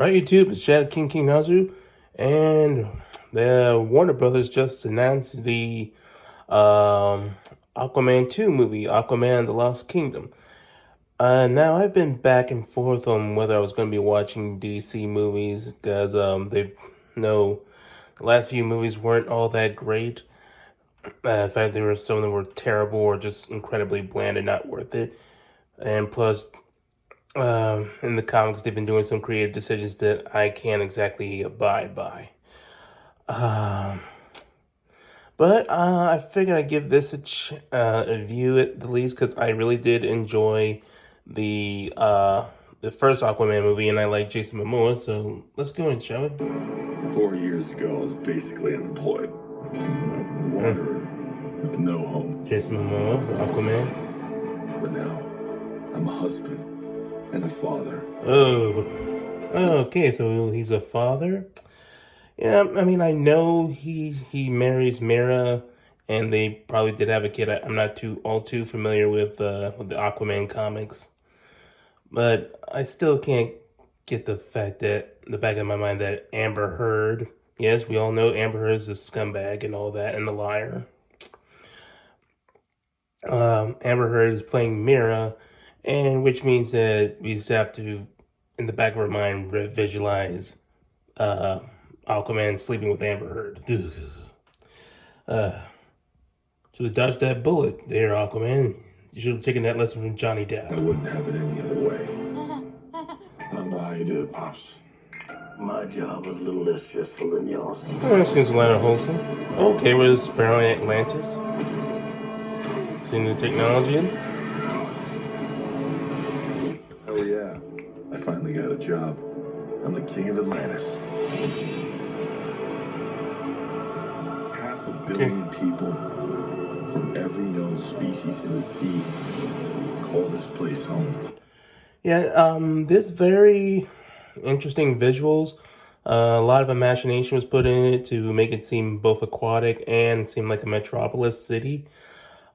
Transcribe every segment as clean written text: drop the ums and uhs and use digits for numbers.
Right, YouTube, it's Shadow KingNazaru, and the Warner Brothers just announced the Aquaman 2 movie, Aquaman The Lost Kingdom. Now, I've been back and forth on whether I was going to be watching DC movies, because they know the last few movies weren't all that great. In fact, some of them were terrible or just incredibly bland and not worth it. And plus, in the comics, they've been doing some creative decisions that I can't exactly abide by. Um, but I figured I'd give this a view at the least because I really did enjoy the first Aquaman movie, and I like Jason Momoa. So let's go in, shall we? 4 years ago, I was basically unemployed, a wanderer with no home. Jason Momoa, Aquaman. But now, I'm a husband and a father. Oh, okay. So he's a father. Yeah, I mean, I know he marries Mira, and they probably did have a kid. I'm not all too familiar with the Aquaman comics, but I still can't get the fact that the back of my mind that Amber Heard. Yes, we all know Amber Heard is a scumbag and all that, and a liar. Amber Heard is playing Mira, and which means that we just have to, in the back of our mind, visualize Aquaman sleeping with Amber Heard. Should have dodged that bullet there, Aquaman. You should have taken that lesson from Johnny Depp. I wouldn't have it any other way. I don't know how you do it, Pops. My job was a little less stressful than yours. Oh, that seems a lot of wholesome. Okay, we're apparently Atlantis. Seeing the technology in? Oh yeah, I finally got a job. I'm the king of Atlantis. 500 million people from every known species in the sea call this place home. Yeah, there's very interesting visuals. A lot of imagination was put in it to make it seem both aquatic and seem like a metropolis city.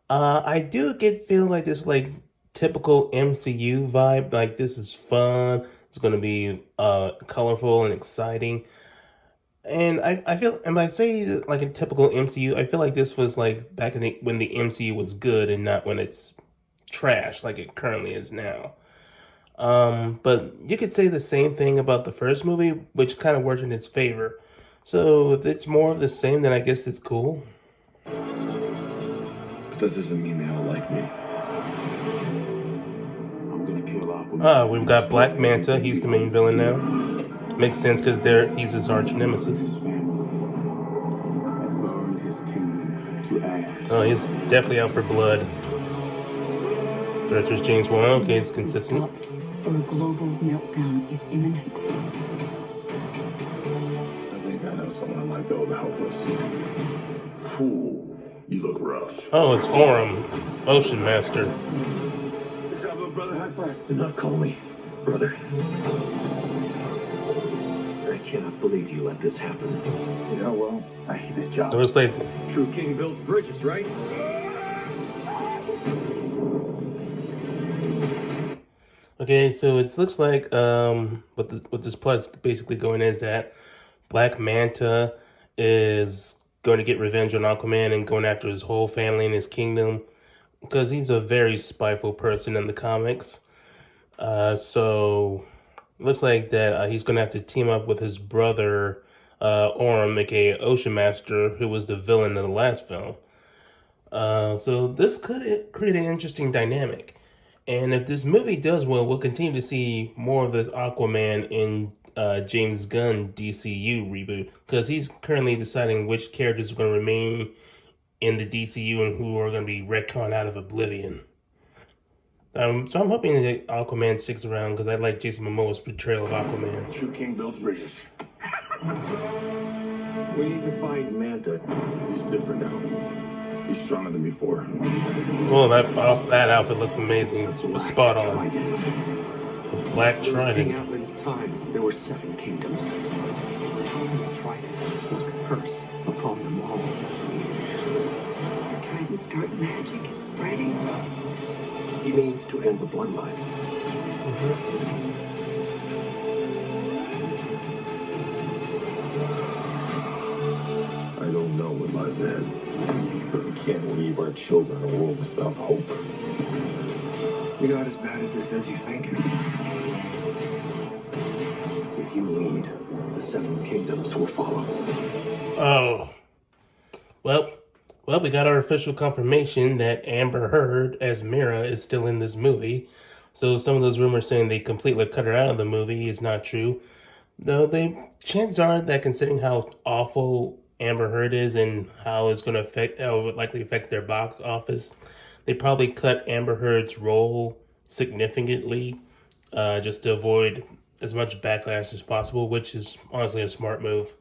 I do feel like this like typical MCU vibe. Like this is fun. It's gonna be colorful and exciting. And I feel, and by saying like a typical MCU, I feel like this was like back when the MCU was good and not when it's trash like it currently is now. But you could say the same thing about the first movie, which kind of worked in its favor. So if it's more of the same, then I guess it's cool. But that doesn't mean they don't like me. I'm gonna kill Aquaman. We've got Black Manta. He's the main villain now. Makes sense because he's his arch nemesis. His family and burn his kingdom to ash. Oh, he's definitely out for blood. Director's James Wan. Okay, it's consistent. Or a global meltdown is imminent. I think I know someone who might be able to help us. Ooh, you look rough. Oh, it's Orm, Ocean Master. Good job, brother. High five. Do not call me brother. I cannot believe you let this happen. Yeah, well, I hate this job. It looks like True king builds bridges, right? okay, so it looks like what this plot is basically going is that Black Manta is going to get revenge on Aquaman and going after his whole family and his kingdom because he's a very spiteful person in the comics. So it looks like that he's going to have to team up with his brother Orm, aka Ocean Master, who was the villain in the last film. So this could create an interesting dynamic. And if this movie does well, we'll continue to see more of this Aquaman in James Gunn DCU reboot, because he's currently deciding which characters are going to remain in the DCU and who are going to be retconned out of oblivion. So I'm hoping that Aquaman sticks around because I like Jason Momoa's portrayal of Aquaman. True king builds bridges. We need to find Manta. He's different now. He's stronger than before. Oh, that outfit looks amazing. It's spot on. The Black King Trident. Outland's time, there were 7 kingdoms. The Trident was a curse upon them all. The Trident's dark magic is spreading. He means to end the bloodline. was in. We can't leave our children in a world without hope. You got as bad at this as you think. If you lead, the seven kingdoms will follow. Oh, well, we got our official confirmation that Amber Heard as Mira is still in this movie. So some of those rumors saying they completely cut her out of the movie is not true. Though chances are that considering how awful Amber Heard is and how it's going to affect, how it likely affects their box office, they probably cut Amber Heard's role significantly, just to avoid as much backlash as possible, which is honestly a smart move.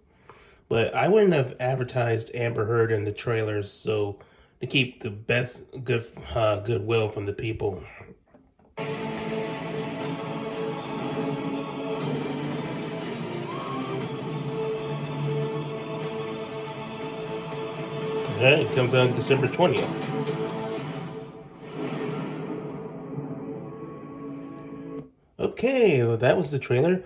But I wouldn't have advertised Amber Heard in the trailers, so to keep the best goodwill from the people. Okay, it comes out December 20th. Okay, well, that was the trailer.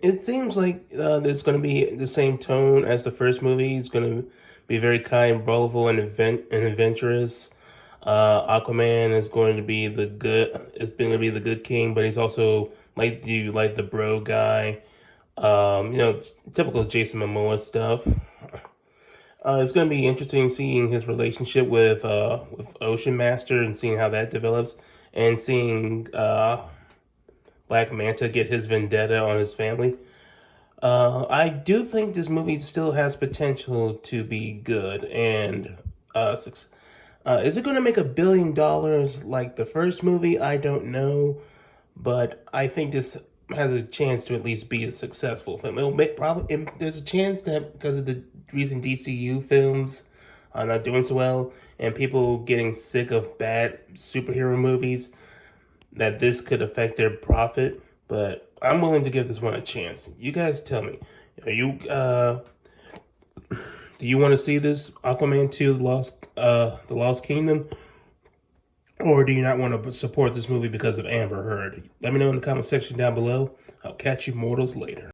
It seems like there's going to be the same tone as the first movie. It's going to be very kind, bravely, and adventurous. Aquaman is going to be the good. It's going to be the good king, but he's also like the bro guy. Typical Jason Momoa stuff. It's going to be interesting seeing his relationship with Ocean Master and seeing how that develops, and seeing Black Manta get his vendetta on his family. I do think this movie still has potential to be good, and is it going to make $1 billion like the first movie? I don't know, but I think this has a chance to at least be a successful film. There's a chance that because of the recent DCU films are not doing so well, and people getting sick of bad superhero movies, that this could affect their profit. But I'm willing to give this one a chance. You guys tell me, do you want to see this Aquaman 2: The Lost Kingdom? Or do you not want to support this movie because of Amber Heard? Let me know in the comment section down below. I'll catch you mortals later.